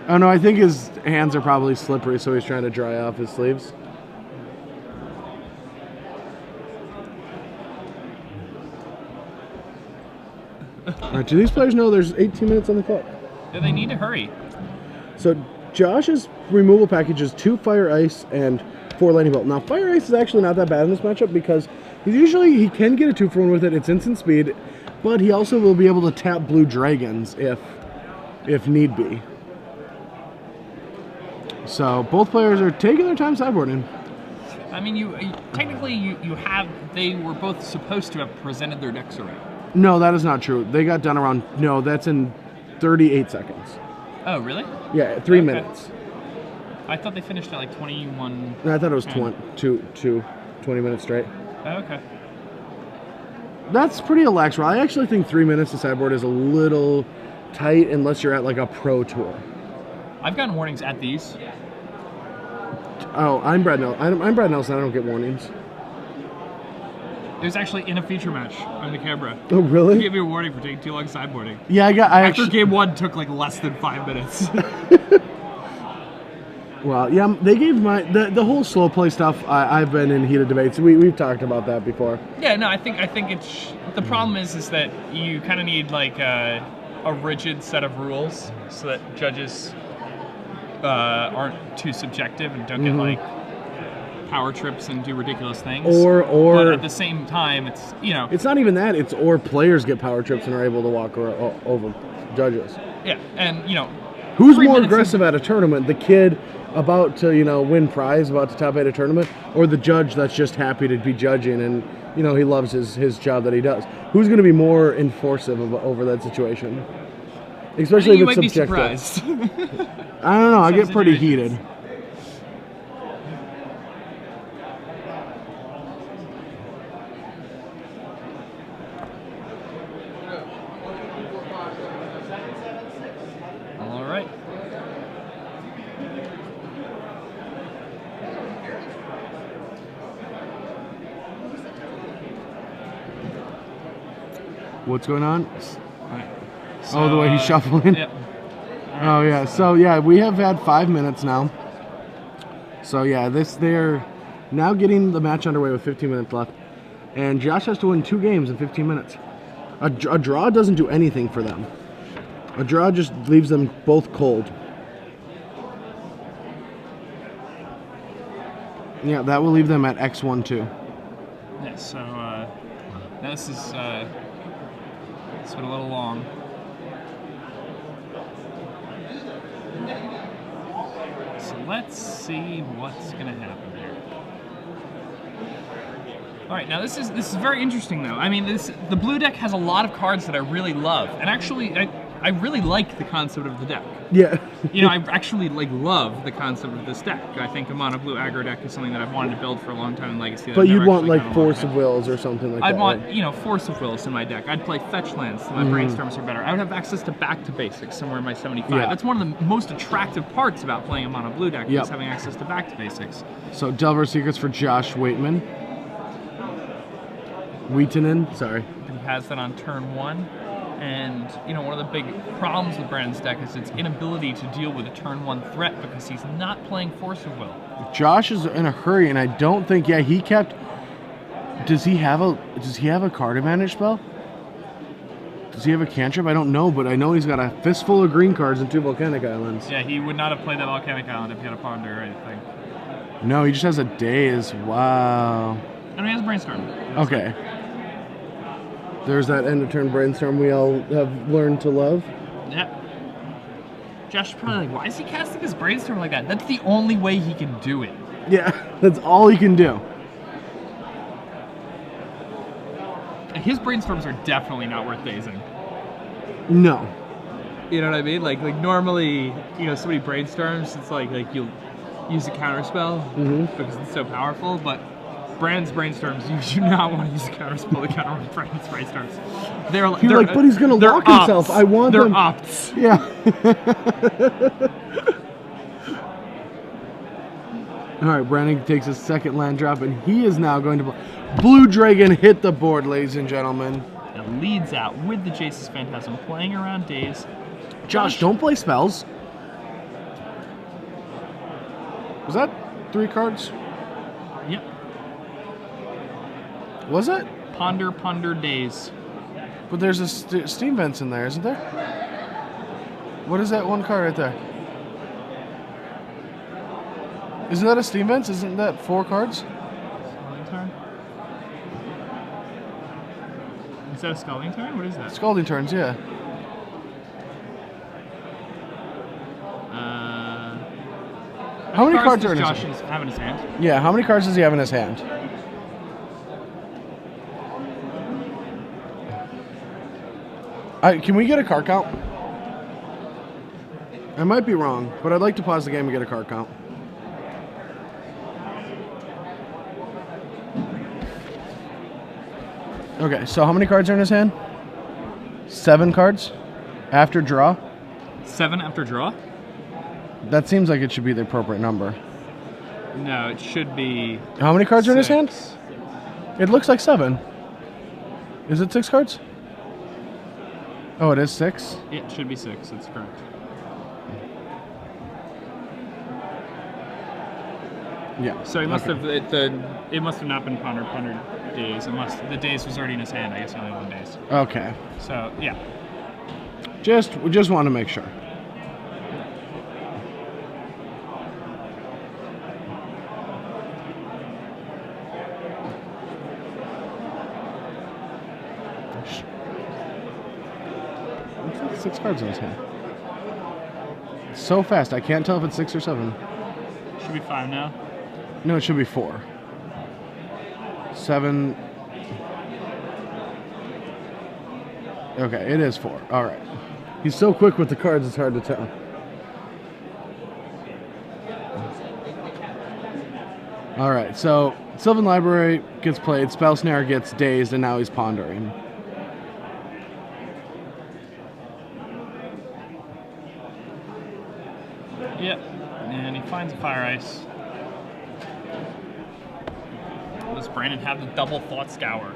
A: Oh no, I think his hands are probably slippery, so he's trying to dry off his sleeves. Alright, do these players know there's 18 minutes on the clock?
B: Yeah, they need to hurry.
A: So Josh's removal package is 2 Fire Ice and 4 Lightning Bolt. Now Fire Ice is actually not that bad in this matchup because he can get a 2-for-1 with it. It's instant speed, but he also will be able to tap blue dragons if need be. So both players are taking their time sideboarding.
B: I mean, they were both supposed to have presented their decks already.
A: No, that is not true. They got done around, no, that's in 38 seconds.
B: Oh, really?
A: Yeah, 3 minutes.
B: I thought they finished at like 21.
A: No, I thought it was 20 minutes straight.
B: Oh, okay.
A: That's pretty lax. I actually think 3 minutes to sideboard is a little tight unless you're at like a pro tour.
B: I've gotten warnings at these.
A: Oh, I'm Brad Nelson. I'm Brad Nelson. I don't get warnings.
B: It was actually in a feature match on the camera.
A: Oh, really?
B: He gave me a warning for taking too long sideboarding.
A: Yeah,
B: After game 1 took like less than 5 minutes.
A: Well, yeah, they gave the whole slow play stuff. I've been in heated debates. We've talked about that before.
B: Yeah, no, I think it's the problem is that you kind of need like a rigid set of rules so that judges aren't too subjective and don't get like power trips and do ridiculous things.
A: Or
B: but at the same time, it's
A: it's not even that. It's or players get power trips and are able to walk over judges.
B: Yeah, and
A: who's more aggressive at a tournament? The kid about to win prize, about to top 8 a tournament, or the judge that's just happy to be judging and he loves his job that he does? Who's going to be more enforcive over that situation? Especially if it's subjective.
B: Be surprised.
A: I don't know. I get pretty heated.
B: All right.
A: What's going on?
B: Right.
A: Oh, the way he's shuffling?
B: Yep.
A: Oh, yeah. So, yeah, we have had 5 minutes now. So, yeah, they're now getting the match underway with 15 minutes left. And Josh has to win 2 games in 15 minutes. A draw doesn't do anything for them. A draw just leaves them both cold. Yeah, that will leave them at X1, too.
B: Yeah, so this is it's been a little long. So let's see what's gonna happen here. All right, now this is very interesting though. I mean, the blue deck has a lot of cards that I really love, and actually I really like the concept of the deck.
A: Yeah.
B: You know, I actually love the concept of this deck. I think a mono blue aggro deck is something that I've wanted to build for a long time in Legacy.
A: But you'd want like Force of Wills or something like that.
B: I'd want, you know, Force of Wills in my deck. I'd play fetch lands so my brainstorms are better. I would have access to back to basics somewhere in my 75.
A: Yeah.
B: That's one of the most attractive parts about playing a mono blue deck,
A: Yep.
B: is having access to back to basics.
A: So Delver Secrets for Josh Wiitanen. Sorry.
B: He has that on turn 1. And, you know, one of the big problems with Brandon's deck is its inability to deal with a turn 1 threat because he's not playing Force of Will.
A: Josh is in a hurry, and I don't think. Yeah, he kept. Does he have a card advantage spell? Does he have a cantrip? I don't know, but I know he's got a fistful of green cards and 2 volcanic islands.
B: Yeah, he would not have played that volcanic island if he had a ponder, I think.
A: No, he just has a daze. Wow.
B: And he has brainstorm.
A: Okay. There's that end of turn brainstorm we all have learned to love.
B: Yeah. Josh is probably like, why is he casting his brainstorm like that? That's the only way he can do it.
A: Yeah, that's all he can do.
B: His brainstorms are definitely not worth dazing.
A: No.
B: You know what I mean? Like normally, you know, somebody brainstorms, it's like you'll use a counter spell because it's so powerful, but Brand's brainstorms, you do not want to use a counter spell to counter Brand's brainstorms. They're
A: like, but he's gonna lock himself. I want
B: they're
A: them.
B: Opts.
A: Yeah. All right, Brandon takes his second land drop, and he is now going to play. Blue Dragon hit the board, ladies and gentlemen.
B: And leads out with the Jace's Phantasm, playing around days.
A: Josh, don't play spells. Was that 3 cards?
B: Yep.
A: Was it?
B: Ponder, days.
A: But there's a steam vents in there, isn't there? What is that one card right there? Isn't that a steam vents? Isn't that 4 cards?
B: Scalding Tarn? Is that a Scalding Tarn? What is that?
A: Scalding Turns, yeah. How many cards are in his hand?
B: Josh have in his hand?
A: Yeah, how many cards does he have in his hand? Can we get a card count? I might be wrong, but I'd like to pause the game and get a card count. Okay, so how many cards are in his hand? 7 cards? After draw?
B: 7 after draw?
A: That seems like it should be the appropriate number.
B: No, it should be.
A: How many cards are in his hand?
B: 6.
A: It looks like 7. Is it 6 cards? Oh, it is 6?
B: It should be 6, that's correct.
A: Yeah.
B: So he must have it must have not been pondered days. The days was already in his hand. I guess only 1 days.
A: Okay.
B: So yeah.
A: We just want to make sure. Looks like 6 cards in his hand. It's so fast, I can't tell if it's 6 or 7.
B: Should be 5 now.
A: No, it should be 4. 7. Okay, it is 4. All right. He's so quick with the cards, it's hard to tell. All right, so Sylvan Library gets played, Spell Snare gets dazed, and now he's pondering.
B: Yep, and he finds a Fire Ice. Does Brandon have the double Thought Scour?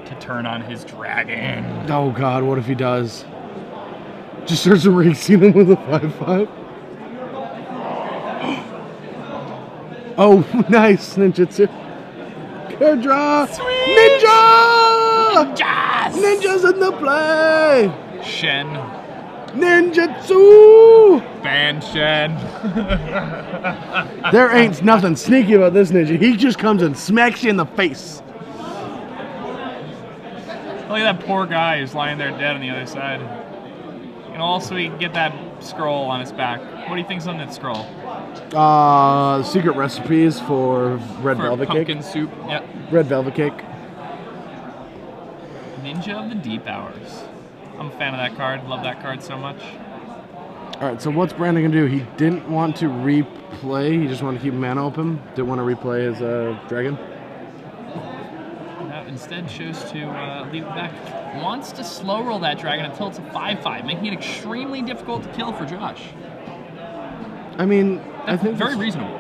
B: to turn on his dragon.
A: Oh god, what if he does? Just starts erasing him with a 5/5. Oh, nice ninjutsu. Card draw.
B: Sweet.
A: Ninja!
B: Ninjas!
A: Ninjas in the play.
B: Shen.
A: Ninjutsu!
B: Ban Shen.
A: There ain't nothing sneaky about this ninja. He just comes and smacks you in the face.
B: Look at that poor guy who's lying there dead on the other side. And also he can get that scroll on his back. What do you think's on that scroll?
A: Secret recipes for red velvet
B: pumpkin
A: cake.
B: soup. Yep.
A: Red velvet cake.
B: Ninja of the Deep Hours. I'm a fan of that card. Love that card so much.
A: All right, so what's Brandon gonna do? He didn't want to replay. He just wanted to keep mana open. Didn't want to replay his dragon.
B: Instead chose to leave it back. Wants to slow roll that dragon until it's a 5/5, making it extremely difficult to kill for Josh.
A: I mean,
B: That's
A: I think
B: very reasonable.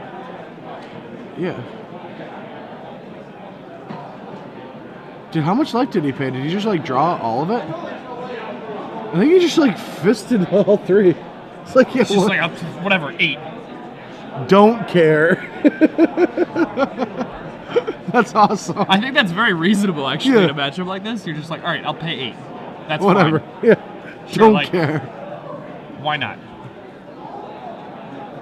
A: Yeah. Dude, how much life did he pay? Did he just like draw all of it? I think he just like fisted all three. It's like, yeah,
B: It's just like whatever, 8.
A: Don't care. That's awesome.
B: I think that's very reasonable actually
A: Yeah.
B: in a matchup like this. You're just like, all right, I'll pay 8. That's
A: Whatever.
B: fine.
A: Yeah.
B: Sure,
A: Don't
B: like-
A: care.
B: Why not?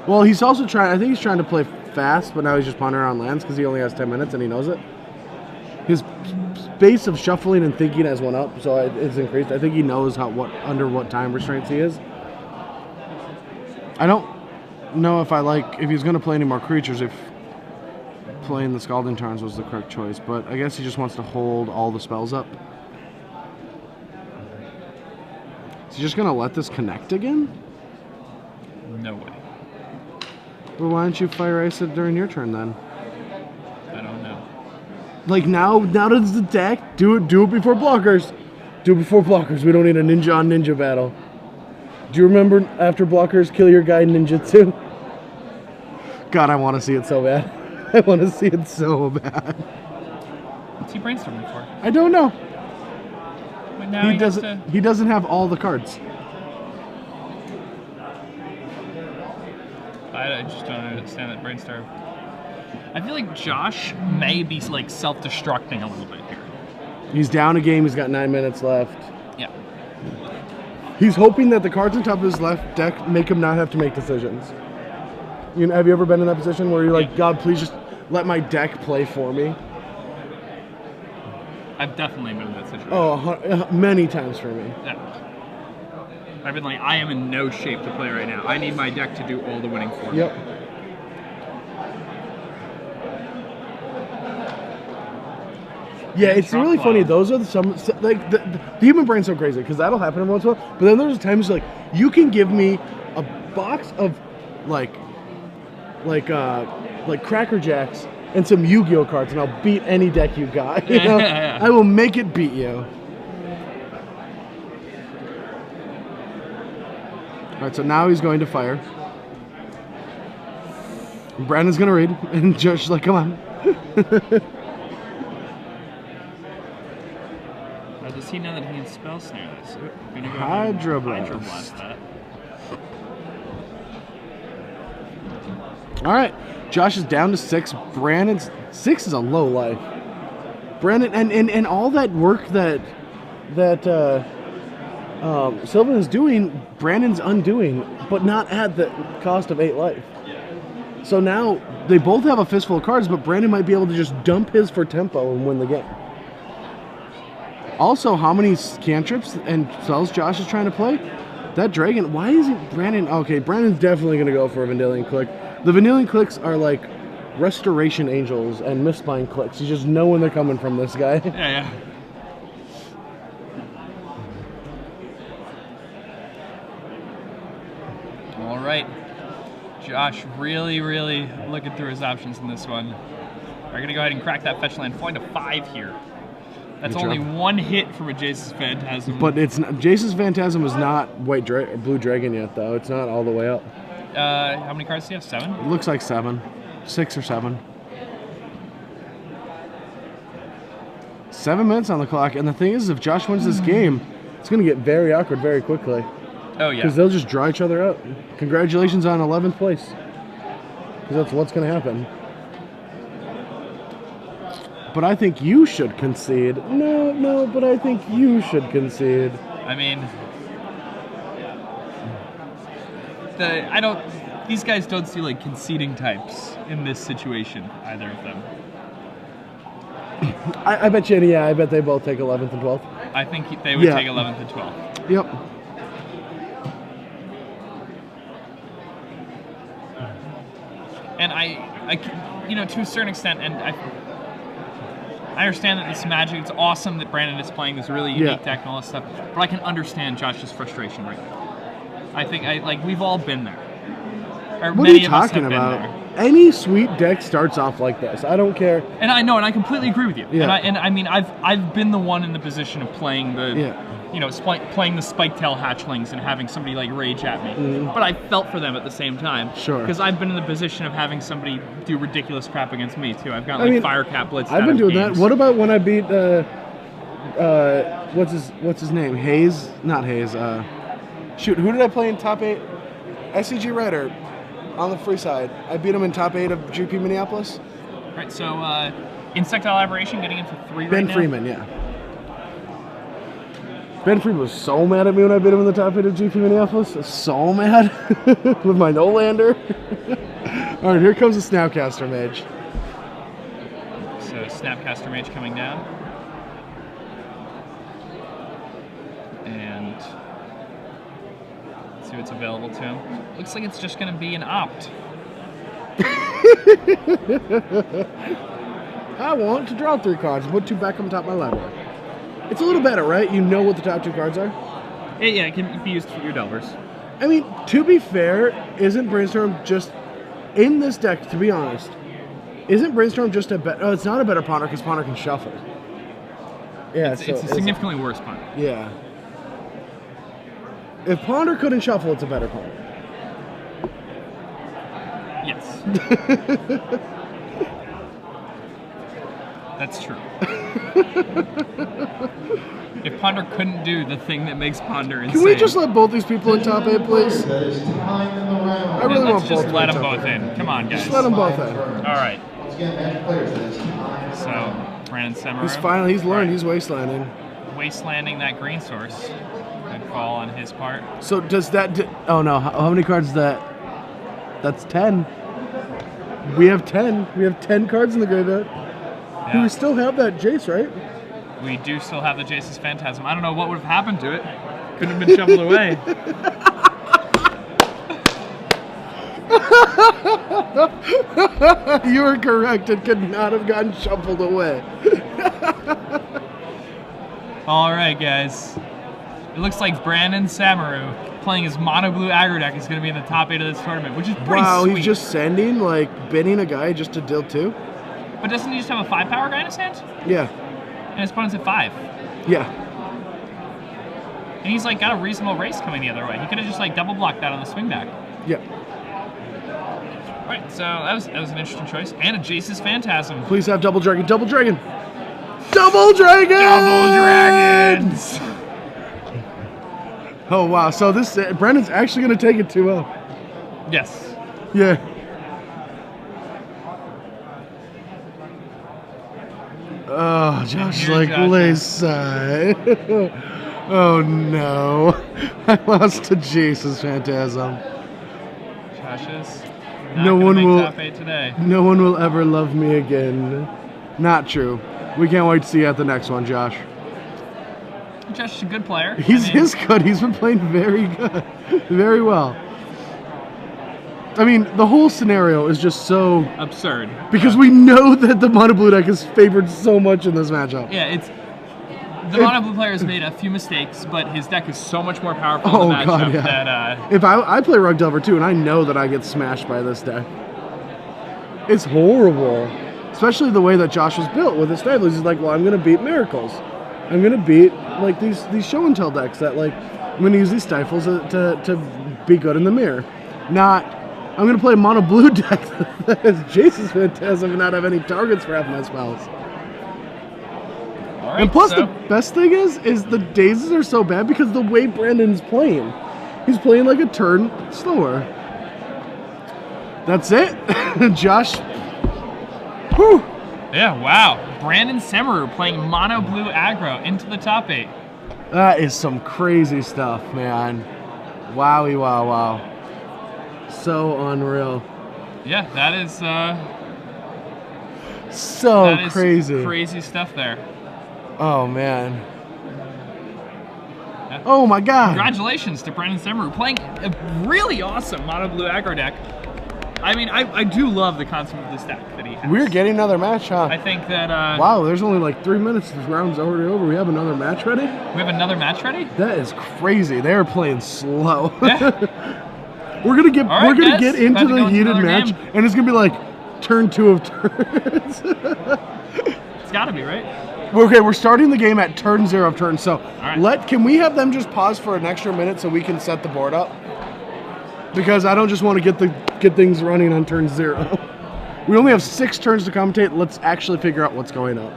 A: Well, he's also trying. I think he's trying to play fast, but now he's just pondering on lands because he only has 10 minutes and he knows it. His space of shuffling and thinking has went up, so it's increased. I think he knows under what time restraints he is. I don't know if he's going to play any more creatures. If playing the Scalding Tarns was the correct choice, but I guess he just wants to hold all the spells up. Is he just going to let this connect again?
B: No way.
A: Well, why don't you Fire Ice it during your turn then?
B: I don't know.
A: Like now does the deck do it before blockers. Do it before blockers. We don't need a ninja on ninja battle. Do you remember after blockers kill your guy in ninjutsu? God, I want to see it so bad. I want to see it so bad.
B: What's he brainstorming for?
A: I don't know.
B: But now
A: He doesn't have all the cards.
B: I just don't understand that brainstorm. I feel like Josh may be like self-destructing a little bit here.
A: He's down a game. He's got 9 minutes left.
B: Yeah.
A: He's hoping that the cards on top of his left deck make him not have to make decisions. You know, have you ever been in that position where you're like,
B: Yeah.
A: God, please just let my deck play for me?
B: I've definitely been in that situation.
A: Oh, many times for me.
B: Yeah. I've been like, I am in no shape to play right now. I need my deck to do all the winning for me.
A: Yep. Yeah, it's
B: Drop
A: really funny.
B: cloud.
A: Those are the human brain's so crazy because that'll happen every once in a while. But then there's times like you can give me a box of like Cracker Jacks and some Yu-Gi-Oh cards, and I'll beat any deck you got. You know?
B: Yeah.
A: I will make it beat you. All right, so now he's going to fire. Brandon's gonna read, and Josh is like, "Come on."
B: Does he know that he can spell snare this? Ooh, gonna go
A: Hydro
B: ahead and
A: Blast.
B: Hydro Blast that.
A: All right, Josh is down to 6. Brandon's 6 is a low life. Brandon and all that work that Sylvan is doing, Brandon's undoing, but not at the cost of 8 life. So now they both have a fistful of cards, but Brandon might be able to just dump his for tempo and win the game. Also, how many cantrips and spells Josh is trying to play? That dragon, why isn't Brandon... Okay, Brandon's definitely going to go for a Vendilion Click. The Vendilion Clicks are like Restoration Angels and Mistbind Clicks. You just know when they're coming from this guy.
B: Yeah. All right. Josh really looking through his options in this one. We're going to go ahead and crack that fetch land. Falling to 5 here. That's
A: Good
B: only
A: job.
B: 1 hit from a Jace's Phantasm.
A: But it's not, Jace's Phantasm is not Blue Dragon yet, though. It's not all the way up.
B: How many cards do you have? 7?
A: It looks like 7. 6 or 7. 7 minutes on the clock, and the thing is, if Josh wins this game, it's going to get very awkward very quickly.
B: Oh, yeah.
A: Because they'll just draw each other out. Congratulations on 11th place. Because that's what's going to happen. But I think you should concede. No, but I think you should concede.
B: I mean, these guys don't seem like conceding types in this situation, either of them.
A: I bet you, yeah, I bet they both take 11th and 12th.
B: I think they would take 11th and 12th.
A: Yep.
B: And I, you know, to a certain extent, and I understand that this Magic, it's awesome that Brandon is playing this really unique deck and all this stuff, but I can understand Josh's frustration right now. I think, like, we've all been there. Or
A: what
B: many
A: are you
B: of us
A: talking
B: have
A: about?
B: been there.
A: Any sweet deck starts off like this. I don't care.
B: And I know, and I completely agree with you.
A: Yeah.
B: And I mean, I've been the one in the position of playing the, you know, playing the spike-tail hatchlings and having somebody like rage at me. But I felt for them at the same time.
A: Sure.
B: Because I've been in the position of having somebody do ridiculous crap against me too. I've got like fire cap blitz.
A: I've been doing that. What about when I beat what's his name? Hayes? Not Hayes. Shoot, who did I play in top 8? SCG Rider. On the free side, I beat him in top 8 of GP Minneapolis.
B: Right, so Insectile Aberration getting in for 3
A: Ben
B: right now.
A: Freeman, yeah. Ben Freeman was so mad at me when I beat him in the top 8 of GP Minneapolis. So mad with my no-lander. All right, here comes the Snapcaster Mage.
B: So Snapcaster Mage coming down. And see what's available to him. Looks like it's just going to be an opt.
A: I want to draw 3 cards and put 2 back on top of my library. It's a little better, right? You know what the top 2 cards are?
B: Yeah, it can be used for your Delvers.
A: I mean, to be fair, isn't Brainstorm just... In this deck, to be honest, isn't Brainstorm just a better... Oh, it's not a better Ponder because Ponder can shuffle. Yeah,
B: it's a significantly worse Ponder.
A: Yeah. If Ponder couldn't shuffle, it's a better Ponder.
B: Yes. That's true. If Ponder couldn't do the thing that makes Ponder insane...
A: Can we just let both these people in top 8, please? I really want both.
B: Let's just let them both in. Come on, guys.
A: Just let them both in.
B: All right. So, Brandon Semeran.
A: He's learned. He's wastelanding.
B: Wastelanding that green source. Good call on his part.
A: So does that... Oh, no. How many cards is that? That's 10. We have 10. We have 10 cards in the graveyard.
B: Yeah.
A: We still have that Jace, right?
B: We do still have the Jace's Phantasm. I don't know what would have happened to it. Couldn't have been shuffled away.
A: You were correct. It could not have gotten shuffled away.
B: All right, guys. It looks like Brandon Samaru playing his mono blue aggro deck is going to be in the top 8 of this tournament, which is pretty sweet.
A: He's just sending, like, bidding a guy just to deal 2?
B: But doesn't he just have a 5-power guy in his hand?
A: Yeah.
B: And his opponent's at 5.
A: Yeah.
B: And he's, like, got a reasonable race coming the other way. He could have just, like, double blocked that on the swing back.
A: Yeah.
B: All right, so that was an interesting choice. And a Jace's Phantasm.
A: Please have Double Dragon. Double Dragon! Double Dragon!
B: Double Dragons!
A: Oh, wow. So this Brandon's actually going to take it 2-0.
B: Yes.
A: Yeah. Oh, Josh, like, Lisa. Oh, no. I lost to Jace's Phantasm.
B: Josh's
A: No one will.
B: top 8 today.
A: No one will ever love me again. Not true. We can't wait to see you at the next one, Josh.
B: Josh is a good player.
A: He's good. He's been playing very good. Very well. I mean, the whole scenario is just so...
B: absurd.
A: Because we know that the mono blue deck is favored so much in this matchup.
B: Yeah, it's... The mono blue player has made a few mistakes, but his deck is so much more powerful in the matchup that...
A: If I play Rug Delver too, and I know that I get smashed by this deck. It's horrible. Especially the way that Josh was built with his stifles. He's like, well, I'm going to beat Miracles. I'm going to beat, like, these show and tell decks that, like, I'm going to use these stifles to be good in the mirror. Not, I'm going to play a mono blue deck that has Jace's Phantasm and not have any targets for half my spells.
B: All right,
A: and plus,
B: so
A: the best thing is the dazes are so bad because the way Brandon's playing. He's playing like a turn slower. That's it. Josh. Whew.
B: yeah, wow. Brandon Semeran playing mono blue aggro into the top 8.
A: That is some crazy stuff, man. Wowie, wow, wow. So unreal.
B: Yeah, that is
A: So crazy.
B: crazy stuff there.
A: Oh, man. Oh, my God.
B: Congratulations to Brandon Semeran playing a really awesome mono blue aggro deck. I mean, I do love the concept of this deck that he has.
A: We're getting another match, huh?
B: I think that
A: wow, there's only like 3 minutes. This round's already over. We have another match ready?
B: we have another match ready?
A: That is crazy. They are playing slow.
B: Yeah.
A: We're gonna get
B: All right,
A: we're gonna
B: guys,
A: get into
B: about to go
A: the
B: into
A: heated
B: another
A: match,
B: game.
A: and it's gonna be like turn 2 of turns.
B: It's got to be, right?
A: Okay, we're starting the game at turn 0 of turns. So
B: right.
A: can we have them just pause for an extra minute so we can set the board up? Because I don't just want to get things running on turn 0. We only have 6 turns to commentate. Let's actually figure out what's going on.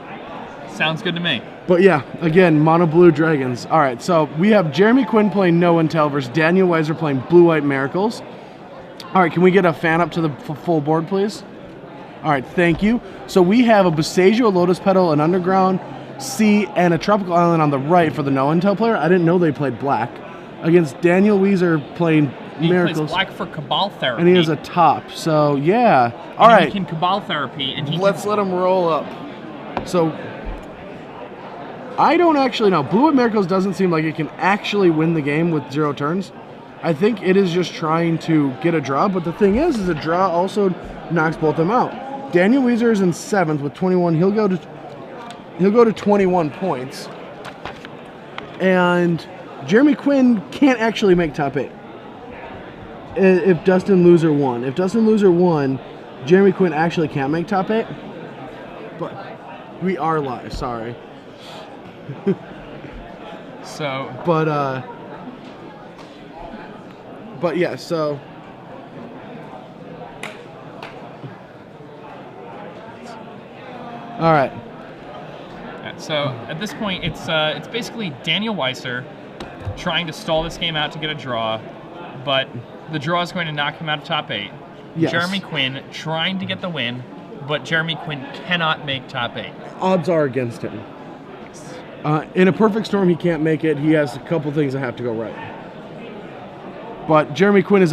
B: Sounds good to me.
A: But yeah, again, mono blue dragons. All right, so we have Jeremy Quinn playing No One Tell versus Daniel Weiser playing Blue White Miracles. All right, can we get a fan up to the full board, please? All right, thank you. So we have a Boseiju, a Lotus Petal, an Underground, Sea, and a Tropical Island on the right for the No One Tell player. I didn't know they played black. Against Daniel Weiser playing Miracles.
B: He plays black for Cabal Therapy.
A: And he has a top. So yeah. All
B: and
A: right.
B: He can Cabal Therapy, and
A: Let's let him roll up. So I don't actually know. Blue White Miracles doesn't seem like it can actually win the game with 0 turns. I think it is just trying to get a draw, but the thing is a draw also knocks both of them out. Daniel Weiser is in 7th with 21. He'll go to 21 points. And Jeremy Quinn can't actually make top 8. If Dustin Loser won. If Dustin Loser won, Jeremy Quinn actually can't make top 8. But we are live, sorry.
B: So
A: but yeah, so all right.
B: So at this point, it's basically Daniel Weiser trying to stall this game out to get a draw, but the draw is going to knock him out of top 8.
A: Yes.
B: Jeremy Quinn trying to get the win, but Jeremy Quinn cannot make top 8.
A: Odds are against him. In a perfect storm, he can't make it. He has a couple things that have to go right. But Jeremy Quinn is